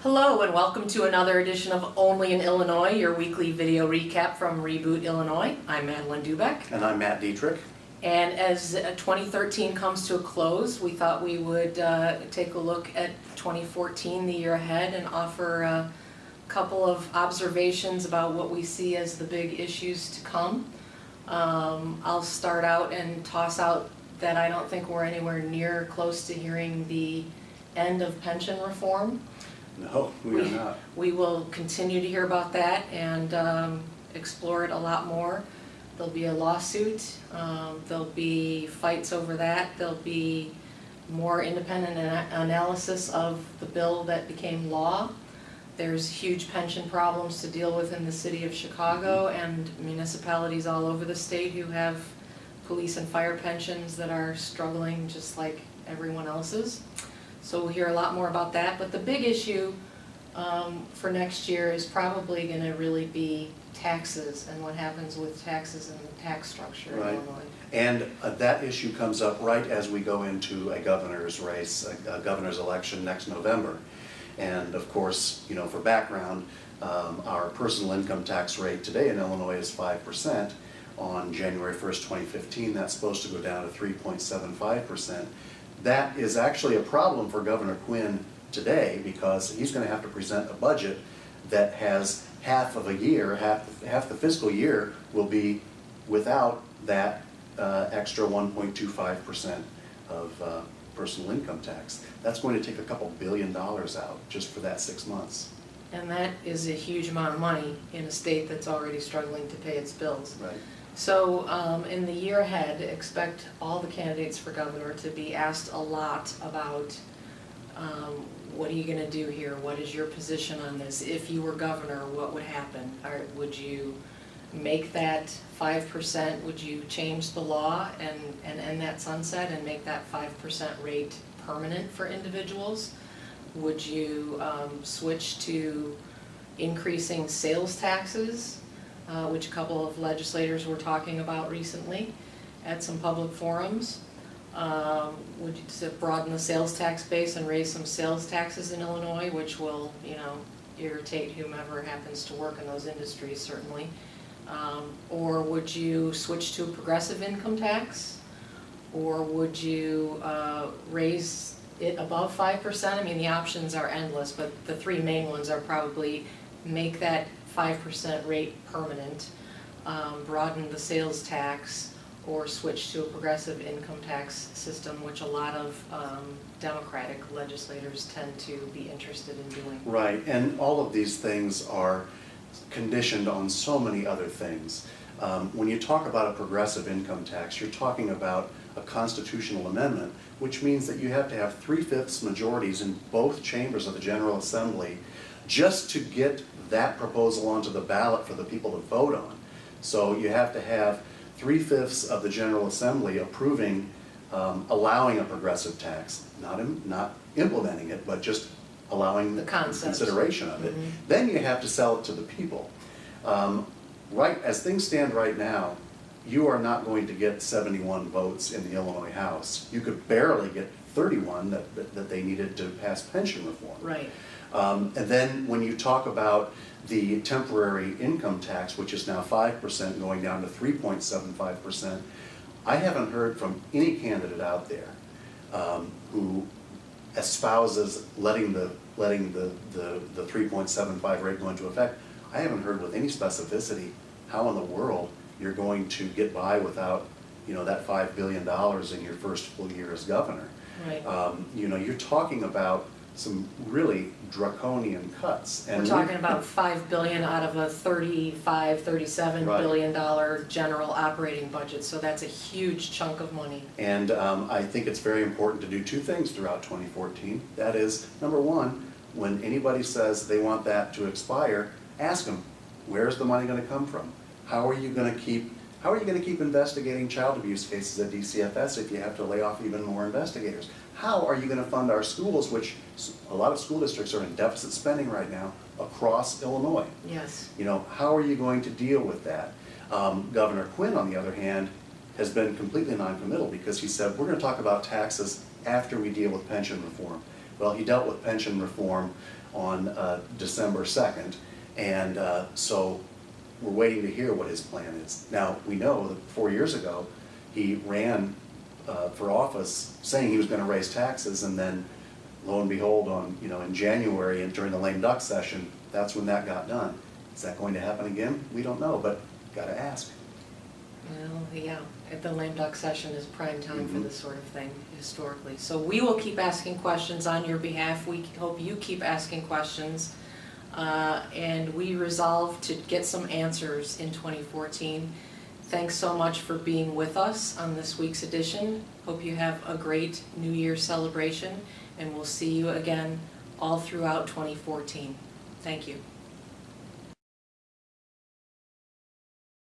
Hello and welcome to another edition of Only in Illinois, your weekly video recap from Reboot Illinois. I'm Madeline Dubeck. And I'm Matt Dietrich. And as 2013 comes to a close, we thought we would take a look at 2014, the year ahead, and offer a couple of observations about what we see as the big issues to come. I'll start out and toss out that I don't think we're anywhere near close to hearing the end of pension reform. No, we are not. We will continue to hear about that and explore it a lot more. There'll be a lawsuit, there'll be fights over that, there'll be more independent analysis of the bill that became law. There's huge pension problems to deal with in the city of Chicago and municipalities all over the state who have police and fire pensions that are struggling just like everyone else's. So we'll hear a lot more about that, but the big issue for next year is probably going to really be taxes and what happens with taxes and the tax structure in Illinois. And that issue comes up right as we go into a governor's race, a governor's election next November. And of course, you know, for background, our personal income tax rate today in Illinois is 5%. On January 1st, 2015, that's supposed to go down to 3.75%. That is actually a problem for Governor Quinn today because he's going to have to present a budget that has half of a year, half the fiscal year will be without that extra 1.25% of personal income tax. That's going to take a couple $1 billion out just for that 6 months. And that is a huge amount of money in a state that's already struggling to pay its bills. Right. So in the year ahead, expect all the candidates for governor to be asked a lot about what are you going to do here? What is your position on this? If you were governor, what would happen? Would you make that 5%? Would you change the law and end that sunset and make that 5% rate permanent for individuals? Would you switch to increasing sales taxes? Which a couple of legislators were talking about recently at some public forums. Would you broaden the sales tax base and raise some sales taxes in Illinois, which will, you know, irritate whomever happens to work in those industries, certainly. Or would you switch to a progressive income tax? Or would you raise it above 5%? I mean, the options are endless, but the three main ones are probably make that 5% rate permanent, broaden the sales tax, or switch to a progressive income tax system, which a lot of Democratic legislators tend to be interested in doing. Right, and all of these things are conditioned on so many other things. When you talk about a progressive income tax, you're talking about a constitutional amendment, which means that you have to have 3/5 majorities in both chambers of the General Assembly just to get that proposal onto the ballot for the people to vote on. So you have to have 3/5 of the General Assembly approving, allowing a progressive tax, not implementing it, but just allowing the consideration of it. Mm-hmm. Then you have to sell it to the people. Right, as things stand right now, you are not going to get 71 votes in the Illinois House. You could barely get 31 that they needed to pass pension reform. Right. And then when you talk about the temporary income tax, which is now 5% going down to 3.75%, I haven't heard from any candidate out there who espouses letting the 3.75 rate go into effect. I haven't heard with any specificity how in the world you're going to get by without, you know, that $5 billion in your first full year as governor. Right. You know, you're talking about some really draconian cuts. And we're talking about $5 billion out of a $37 billion general operating budget, so that's a huge chunk of money. And I think it's very important to do two things throughout 2014. That is, number one, when anybody says they want that to expire, ask them, where's the money going to come from? How are you going to keep investigating child abuse cases at DCFS if you have to lay off even more investigators? How are you going to fund our schools, which a lot of school districts are in deficit spending right now across Illinois? Yes. You know, how are you going to deal with that? Governor Quinn, on the other hand, has been completely non-committal because he said, we're going to talk about taxes after we deal with pension reform. Well, he dealt with pension reform on December 2nd, and so we're waiting to hear what his plan is. Now, we know that 4 years ago, he ran for office saying he was going to raise taxes, and then lo and behold, in January and during the lame duck session, that's when that got done. Is that going to happen again? We don't know, but got to ask. Well, yeah, at the lame duck session is prime time for this sort of thing historically. So we will keep asking questions on your behalf. We hope you keep asking questions. And we resolve to get some answers in 2014. Thanks so much for being with us on this week's edition. Hope you have a great New Year celebration, and we'll see you again all throughout 2014. Thank you.